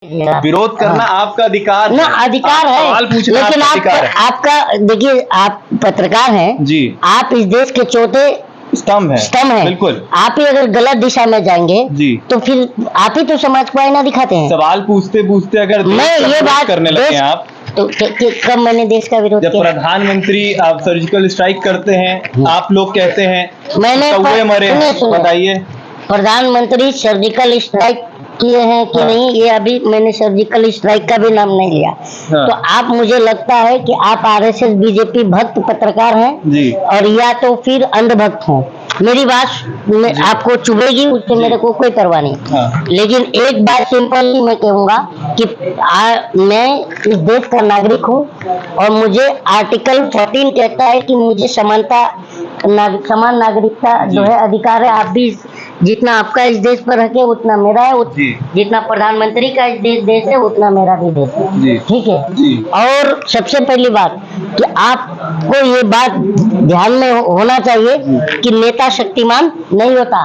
विरोध करना आपका अधिकार ना, अधिकार है, सवाल पूछना लेकिन आपका अधिकार है। आपका देखिए, आप पत्रकार हैं जी, आप इस देश के चौथे स्तंभ है। बिल्कुल। आप ही अगर गलत दिशा में जाएंगे जी, तो फिर आप ही तो समाज को आईना दिखाते हैं। सवाल पूछते पूछते अगर मैं ये बात करने लगे हैं आप, तो कब मैंने देश का विरोध जब किया? प्रधानमंत्री आप सर्जिकल स्ट्राइक करते हैं, आप लोग कहते हैं मैंने कौवे मरे हैं, बताइए। प्रधानमंत्री सर्जिकल स्ट्राइक किए हैं कि नहीं, ये अभी मैंने सर्जिकल स्ट्राइक का भी नाम नहीं लिया। तो आप, मुझे लगता है कि आप आरएसएस बीजेपी भक्त पत्रकार हैं जी, और या तो फिर अंधभक्त हो। मेरी बात आपको चुभेगी, उससे मेरे को कोई परवाह नहीं। लेकिन एक बात सिंपल मैं कहूंगा कि मैं इस देश का नागरिक हूँ और मुझे आर्टिकल 14 कहता है कि मुझे समान नागरिकता जो है अधिकार है। आप भी, जितना आपका इस देश पर हक है उतना मेरा है, जितना प्रधानमंत्री का इस देश है उतना मेरा भी देश है। ठीक है जी। और सबसे पहली बात कि आपको ये बात ध्यान में होना चाहिए कि नेता शक्तिमान नहीं होता,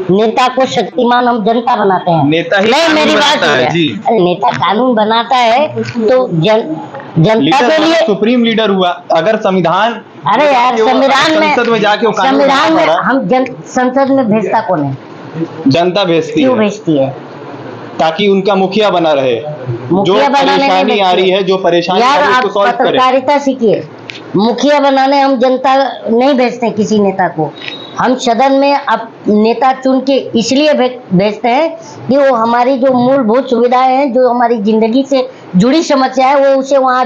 नेता को शक्तिमान हम जनता बनाते हैं। नेता ही नहीं, मेरी बात है जी। नेता कानून बनाता है तो जनता के लिए सुप्रीम लीडर हुआ। अगर संविधान, अरे यार, संसद में जाके संविधान में हम संसद में भेजता कौन है? जनता भेजती है। क्यों भेजती है? ताकि उनका मुखिया बना रहे, जो परेशानी आ रही है, जो परेशानी आ रही है उसको सॉल्व करे। पत्रकारिता सीखिए, मुखिया बनाने हम जनता नहीं भेजते किसी नेता को। हम सदन में अब नेता चुन के इसलिए भेजते हैं कि वो हमारी जो मूलभूत सुविधाएं हैं, जो हमारी जिंदगी से जुड़ी समस्या है, वो उसे वहाँ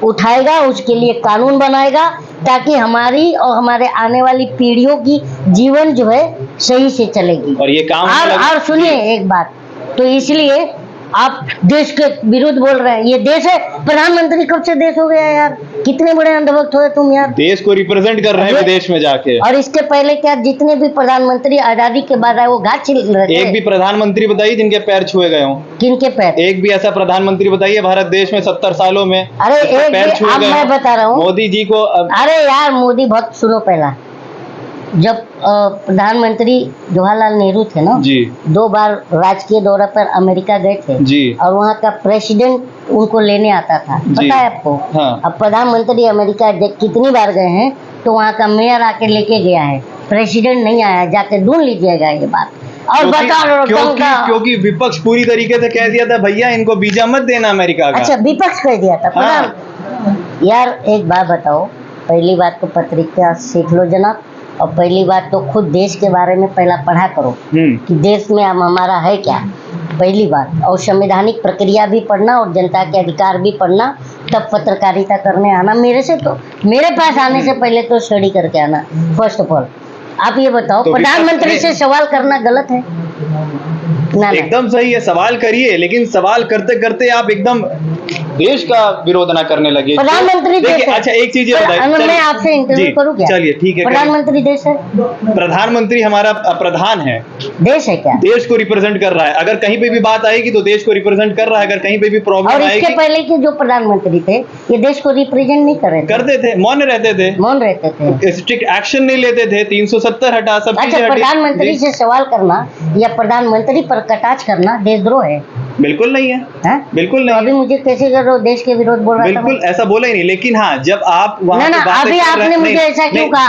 उठाएगा, उसके लिए कानून बनाएगा ताकि हमारी और हमारे आने वाली पीढ़ियों की जीवन जो है सही से चलेगी। और ये काम और सुनिए एक बात, तो इसलिए आप देश के विरुद्ध बोल रहे हैं। ये देश है, प्रधानमंत्री कब से देश हो गया यार? कितने बड़े अंधभक्त हो तुम यार। देश को रिप्रेजेंट कर रहे हैं विदेश में जाके। और इसके पहले क्या जितने भी प्रधानमंत्री आजादी के बाद आए वो घाट छिल रहे थे? एक भी प्रधानमंत्री बताइए जिनके पैर छुए गए हों? किनके पैर? एक भी ऐसा प्रधानमंत्री बताइए भारत देश में 70 सालों में। अरे एक पैर छुए गए? मैं बता रहा हूँ मोदी जी को। अरे यार, मोदी बहुत, सुनो, पहला जब प्रधानमंत्री जवाहरलाल नेहरू थे ना जी, 2 बार राजकीय दौरा पर अमेरिका गए थे जी, और वहाँ का प्रेसिडेंट उनको लेने आता था, पता है आपको? हाँ। अब प्रधानमंत्री अमेरिका कितनी बार गए हैं तो वहाँ का मेयर आके लेके गया है, प्रेसिडेंट नहीं आया, जाके ढूंढ लीजिएगा ये बात। और बता, क्योंकि विपक्ष पूरी तरीके से कह दिया था भैया इनको वीजा मत देना अमेरिका का। अच्छा, विपक्ष कह दिया था? हाँ। यार एक बात बताओ, पहली बात तो पत्रिका सीख लो जनाब, और पहली बात तो खुद देश के बारे में पहला पढ़ा करो कि देश में हमारा है क्या, पहली बात। और संवैधानिक प्रक्रिया भी पढ़ना और जनता के अधिकार भी पढ़ना, तब पत्रकारिता करने आना। मेरे पास आने से पहले तो स्टडी करके आना फर्स्ट ऑफ ऑल। आप ये बताओ, तो प्रधानमंत्री से सवाल करना गलत है? ना, एकदम सही है, सवाल करिए, लेकिन सवाल करते करते आप एकदम देश का विरोध ना करने लगे। प्रधानमंत्री देश है। अच्छा एक चीज ये बताइए, मैं आपसे इंटरव्यू करूं क्या? चलिए ठीक है। प्रधानमंत्री देश है? प्रधानमंत्री हमारा प्रधान है, देश है क्या? देश को रिप्रेजेंट कर रहा है। अगर कहीं पे भी बात आएगी तो देश को रिप्रेजेंट कर रहा है, अगर कहीं पे भी प्रॉब्लम आएगी। और इसके पहले के जो प्रधानमंत्री थे ये देश को रिप्रेजेंट नहीं कर रहे थे, करते थे, मौन रहते थे, स्ट्रिक्ट एक्शन नहीं लेते थे, 370 हटा, सब चीजें हटी। प्रधानमंत्री से सवाल करना या प्रधानमंत्री पर कटाक्ष करना देशद्रोह है? बिल्कुल नहीं है, बिल्कुल नहीं। अभी मुझे कैसे कर रहे हो, देश के विरोध बोल रहा था? बिल्कुल ऐसा बोला ही नहीं, लेकिन हाँ जब आप वहाँ अभी आपने मुझे ऐसा क्यों कहा?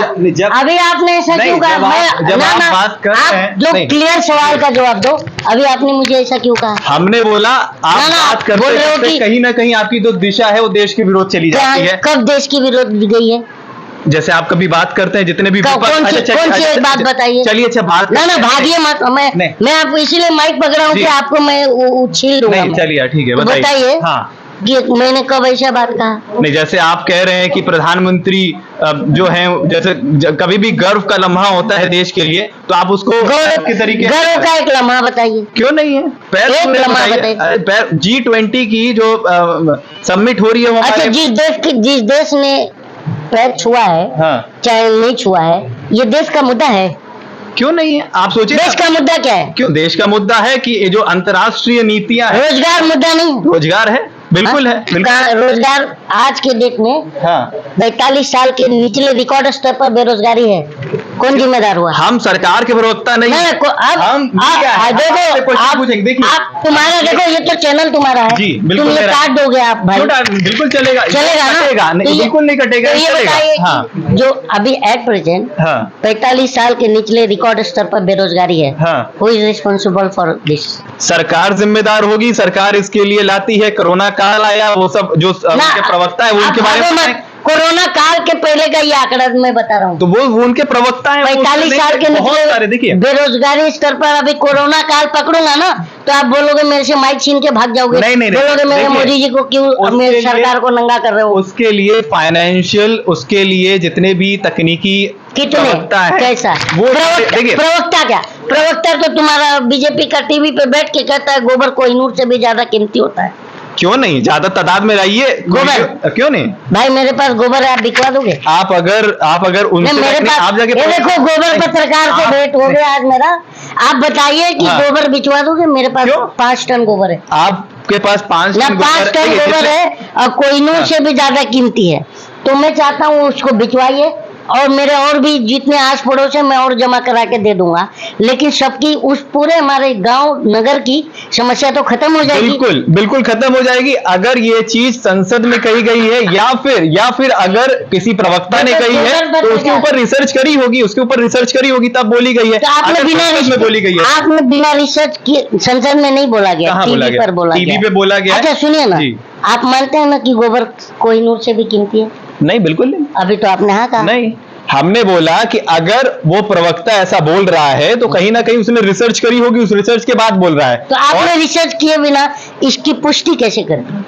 अभी आपने ऐसा क्यों कहा? जब आप बात कर रहे हैं, जो क्लियर सवाल का जवाब दो, अभी आपने मुझे ऐसा क्यों कहा? हमने बोला आप बात करते हैं कहीं ना कहीं आपकी जो दिशा है वो देश के विरोध चली जाती है। कब देश की विरोध गई है? जैसे आप कभी बात करते हैं जितने भी कौन सी एक बात बताइए। चलिए अच्छा बात ना भागिए मत, मैं आपको इसीलिए माइक पकड़ा हूँ कि आपको मैं छील दूंगा। चलिए ठीक है, बताइए। हाँ, कि मैंने कब ऐसा बात कहा? नहीं, जैसे आप कह रहे हैं कि प्रधानमंत्री जो है, जैसे कभी भी गर्व का लम्हा होता है देश के लिए, तो आप उसको गर्व के तरीके, गर्व का एक लम्हा बताइए। क्यों नहीं है? पैर G20 की जो समिट हो रही है, अच्छा, जिस देश ने पैर छुआ है, हाँ, चाहे नहीं छुआ है, ये देश का मुद्दा है? क्यों नहीं है? आप सोचिए देश का मुद्दा क्या है? क्यों देश का मुद्दा है कि ये जो अंतर्राष्ट्रीय नीतियां, रोजगार मुद्दा नहीं? रोजगार है, बिल्कुल है, बिल्कुल। रोजगार आज के डेट में 45 साल के निचले रिकॉर्ड स्तर पर बेरोजगारी है। कौन जिम्मेदार हुआ? हम सरकार के प्रवक्ता नहीं, नहीं, हम मीडिया है। देखो क्वेश्चन पूछेंगे, देखिए आप तुम्हारा देखो, ये तो चैनल तुम्हारा है जी, बिल्कुल तुम ये मेरा है। काट दोगे आप भाई? बिल्कुल चलेगा, चलेगा ना? कटेगा नहीं, तो ये- बिल्कुल नहीं कटेगा, तो ये चलेगा। बताइए हाँ कि जो अभी एट प्रेजेंट हाँ 45 साल के निचले रिकॉर्ड स्तर पर बेरोजगारी है, हाँ, who is responsible for this? सरकार जिम्मेदार होगी, सरकार इसके लिए लाती है। कोरोना काल आया, वो सब जो उनके प्रवक्ता है वो उनके बारे में बताएं। कोरोना काल के पहले का ये आंकड़ा मैं बता रहा हूँ। तो वो उनके प्रवक्ता हैं, वो 45 साल के बहुत सारे, देखिए बेरोजगारी स्तर पर अभी कोरोना काल पकड़ूंगा ना तो आप बोलोगे मेरे से माइक छीन के भाग जाओगे। नहीं, नहीं, नहीं, बोलोगे मेरे देखिए, मोदी जी को क्यों उसके मेरी लिए- सरकार को नंगा कर रहे हो? उसके लिए फाइनेंशियल, उसके लिए जितने भी तकनीकी कितने प्रवक्ता है, कैसा वो प्रवक्ता, प्रवक्ता क्या? प्रवक्ता तो तुम्हारा बीजेपी का टीवी पे बैठ के कहता है गोबर कोहिनूर से भी ज्यादा कीमती होता है। क्यों नहीं, ज्यादा तादाद में रहिए गोबर। क्यों नहीं? भाई मेरे पास गोबर है, आप बिकवा दोगे? आप अगर उनसे नहीं, मेरे पास आप जाके ये देखो गोबर पत्रकार से भेंट हो गया आज मेरा। आप बताइए कि हाँ। गोबर बिचवा दोगे? मेरे पास क्यों? 5 टन गोबर है आपके पास 5 ना, टन 5 टन देखिए, गोबर है और कोहिनूर हाँ। से भी ज्यादा कीमती है। तो मैं चाहता हूँ उसको बिचवाइए और मेरे और भी जितने आस पड़ोस है मैं और जमा करा के दे दूंगा, लेकिन सबकी उस पूरे हमारे गांव नगर की समस्या तो खत्म हो जाएगी। बिल्कुल बिल्कुल खत्म हो जाएगी अगर ये चीज संसद में कही गई है, या फिर अगर किसी प्रवक्ता ने कही है तो उसके ऊपर रिसर्च करी होगी, तब बोली गई है। तो आपने अगर बिना संसद में बोली गई है, आपने बिना रिसर्च किए संसद में नहीं बोला गया, कहाँ बोला टीवी गया? पर बोला टीवी गया। पे बोला गया है। अच्छा सुनिए ना, जी। आप मानते हैं ना कि गोबर कोहिनूर से भी कीमती है? नहीं, बिल्कुल नहीं। अभी तो आपने हाँ कहा। नहीं, हमने बोला कि अगर वो प्रवक्ता ऐसा बोल रहा है तो कहीं ना कहीं उसने रिसर्च करी होगी, उस रिसर्च के बाद बोल रहा है। तो आपने और रिसर्च किए बिना इसकी पुष्टि कैसे करी?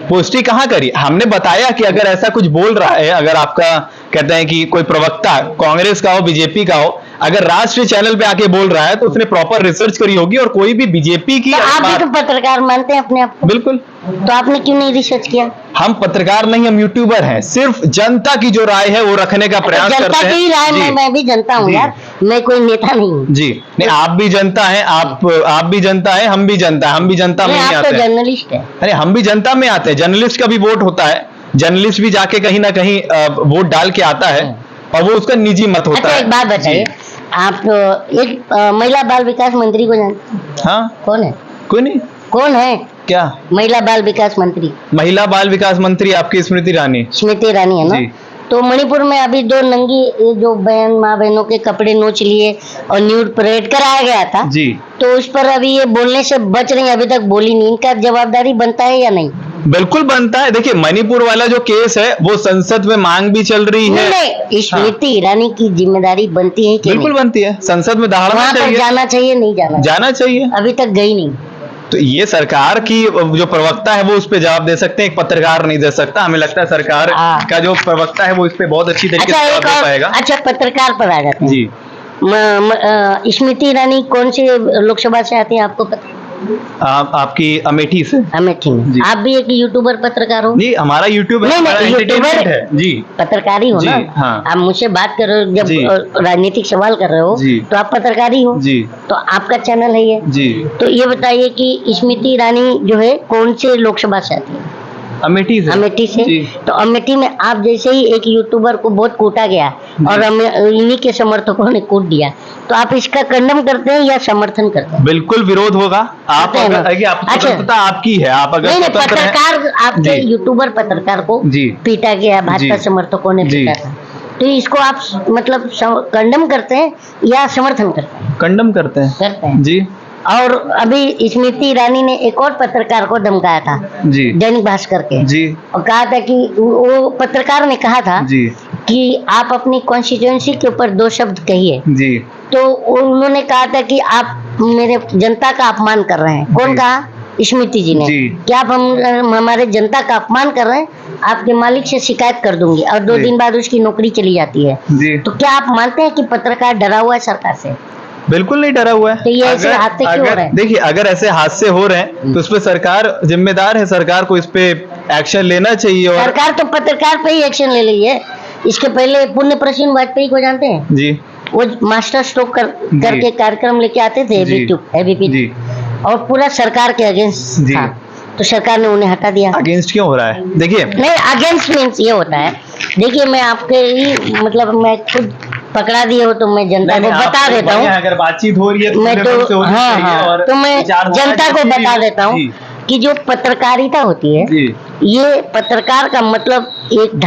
पुष्टि कहाँ करी? हमने बताया कि अगर ऐसा कुछ बोल रहा है, अगर आपका कहते हैं कि कोई प्रवक्ता कांग्रेस का हो, बीजेपी का हो, अगर राष्ट्रीय चैनल पे आके बोल रहा है तो उसने प्रॉपर रिसर्च करी होगी। और कोई भी बीजेपी की तो आप भी बात- तो पत्रकार मानते हैं अपने आप को, बिल्कुल, तो आपने क्यों नहीं रिसर्च किया? हम पत्रकार नहीं, हम यूट्यूबर हैं। सिर्फ जनता की जो राय है वो रखने का प्रयास जनता करते हैं। की राय जी, मैं भी जनता हूँ जी। यार, मैं कोई नेता नहीं हूँ। जी नहीं, आप भी जनता हैं, आप भी जनता हैं, हम भी जनता हैं, हम भी जनता में नहीं, ही आप आते तो हैं। जर्नलिस्ट है। अरे हम भी जनता में आते हैं, जर्नलिस्ट का भी वोट होता है, जर्नलिस्ट भी जाके कहीं ना कहीं वोट डाल के आता है और वो उसका निजी मत होता अच्छा है। एक बात बताइए, जी, आप एक महिला बाल विकास मंत्री को जानते हैं? हाँ, कौन है? कोई नहीं, कौन है क्या? महिला बाल विकास मंत्री? महिला बाल विकास मंत्री आपकी स्मृति ईरानी। स्मृति ईरानी है ना? जी। तो मणिपुर में अभी 2 नंगी ये जो बहन माँ बहनों के कपड़े नोच लिए और न्यूड परेड कराया गया था, जी, तो उस पर अभी ये बोलने से बच रही, अभी तक बोली नहीं। इनका जवाबदारी बनता है या नहीं? बिल्कुल बनता है। देखिए, मणिपुर वाला जो केस है वो संसद में मांग भी चल रही है। नहीं, स्मृति ईरानी की जिम्मेदारी बनती है कि बिल्कुल नहीं? बनती है, संसद में दहाड़ना वहाँ पर चाहिए, जाना चाहिए नहीं जाना? जाना चाहिए। अभी तक गई नहीं। तो ये सरकार की जो प्रवक्ता है वो उस पे जवाब दे सकते हैं, एक पत्रकार नहीं दे सकता। हमें लगता है सरकार हाँ। का जो प्रवक्ता है वो इस पे बहुत अच्छी तरीके अच्छा से एक जवाब दे और, पाएगा। अच्छा पत्रकार पर आ जाते हैं। जी, स्मृति ईरानी कौन सी लोकसभा से आती है आपको पता? आपकी अमेठी से। अमेठी में। जी। आप भी एक यूट्यूबर पत्रकार हो? जी, हमारा यूट्यूब है, नहीं, हमारा नहीं, entertainment YouTuber है। जी, पत्रकारी हो जी, ना? हाँ। आप मुझसे बात कर रहे हो, जब जी। राजनीतिक सवाल कर रहे हो जी। तो आप पत्रकारी हो। जी, तो आपका चैनल है ये। जी, तो ये बताइए कि स्मृति ईरानी जो है कौन से लोकसभा से आती है? अमेठी से। अमेठी से। जी। तो अमेठी में आप जैसे ही एक यूट्यूबर को बहुत कूटा गया और इन्हीं के समर्थकों ने कूट दिया, तो आप इसका खंडन करते हैं या समर्थन करते हैं? बिल्कुल विरोध होगा। आप करते हैं ना? अगर आप अच्छा। स्वतंत्रता आपकी है, आप अगर नहीं नहीं, स्वतंत्र हैं- पत्रकार आपके जी। यूट्यूबर पत्रकार को जी। पीटा गया, भाजपा जी। समर्थकों ने जी। पीटा था, तो इसको आप मतलब कंडम करते हैं या समर्थन करते हैं? कंडम करते हैं। करते हैं। जी, और अभी स्मृति ईरानी ने एक और पत्रकार को धमकाया था, जी, दैनिक भास्कर के, जी, और कहा था कि वो पत्रकार ने कहा था जी, कि आप अपनी कॉन्स्टिट्यूएंसी के ऊपर 2 शब्द कहिए, जी, तो उन्होंने कहा था कि आप मेरे जनता का अपमान कर रहे हैं। कौन जी। कहा? स्मृति जी ने। जी। कि आप हमारे जनता का अपमान कर रहे हैं, आपके मालिक से शिकायत कर दूंगी, और 2 जी। दिन बाद उसकी नौकरी चली जाती है। जी। तो क्या आप मानते हैं कि पत्रकार डरा हुआ है सरकार से? बिल्कुल नहीं डरा हुआ है। तो ये ऐसे हादसे क्यों हो रहे हैं? देखिए, अगर ऐसे हादसे हो रहे हैं तो उस पे सरकार जिम्मेदार है, सरकार को इस पे एक्शन लेना चाहिए। और सरकार तो पत्रकार पे ही एक्शन ले रही है। इसके पहले पुण्य प्रसून वाजपेयी को जानते हैं? जी, वो मास्टर स्ट्रोक करके कार्यक्रम लेके आते थे जी। एबीपी, जी, और पूरा सरकार के अगेंस्ट जी। था, तो सरकार ने उन्हें हटा दिया। अगेंस्ट क्यों हो रहा है? देखिए, नहीं, अगेंस्ट मीन्स ये होता है, देखिए मैं आपके ही मतलब मैं खुद पकड़ा दिए हो तो मैं जनता को बता देता हूँ। अगर बातचीत हो रही है मैं खुले मन से तो होनी हाँ चाहिए हाँ और तो मैं विचारधारा जनता को जैसी भी बता हो। देता हूँ जी, कि जो पत्रकारिता होती है, जी, ये पत्रकार का मतलब एक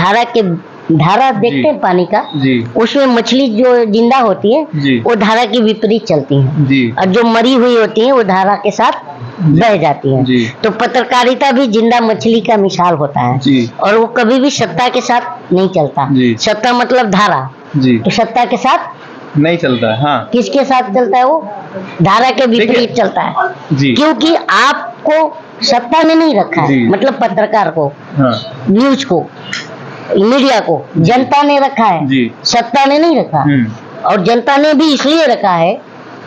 धारा देखते हैं पानी का, जी, उसमें मछली जो जिंदा होती है जी, वो धारा के विपरीत चलती है, जी, और जो मरी हुई होती है वो धारा के साथ बह जाती है। जी। तो पत्रकारिता भी जिंदा मछली का मिसाल होता है, जी। और वो कभी भी सत्ता के साथ नहीं चलता। जी। सत्ता मतलब धारा, जी, तो सत्ता के साथ नहीं चलता है, हाँ, किसके साथ चलता है? वो धारा के विपरीत देखिए- चलता है, जी, क्योंकि आपको सत्ता ने नहीं रखा है, जी। मतलब पत्रकार को, हाँ, न्यूज को, मीडिया को जनता ने रखा है, जी। सत्ता ने नहीं रखा। और जनता ने भी इसलिए रखा है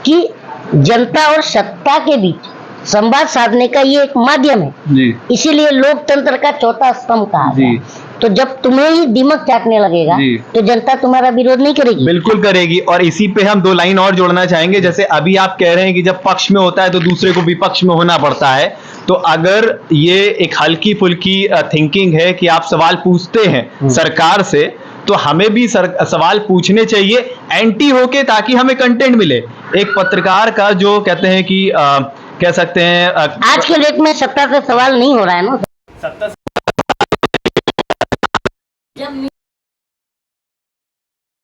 कि जनता और सत्ता के बीच संवाद साधने का ये एक माध्यम है, जी, इसीलिए लोकतंत्र का चौथा स्तंभ कहा जी। गया। तो जब तुम्हें ही दिमाग चाटने लगेगा जी। तो जनता तुम्हारा विरोध नहीं करेगी। बिल्कुल करेगी। और इसी पे हम दो लाइन और जोड़ना चाहेंगे, जैसे अभी आप कह रहे हैं कि जब पक्ष में होता है तो दूसरे को विपक्ष में होना पड़ता है, तो अगर ये एक हल्की फुल्की थिंकिंग है कि आप सवाल पूछते हैं सरकार से, तो हमें भी सवाल पूछने चाहिए एंटी होके, ताकि हमें कंटेंट मिले। एक पत्रकार का जो कहते हैं कि कह सकते हैं आज के डेट में सत्ता से सवाल नहीं हो रहा है ना। सत्ता जब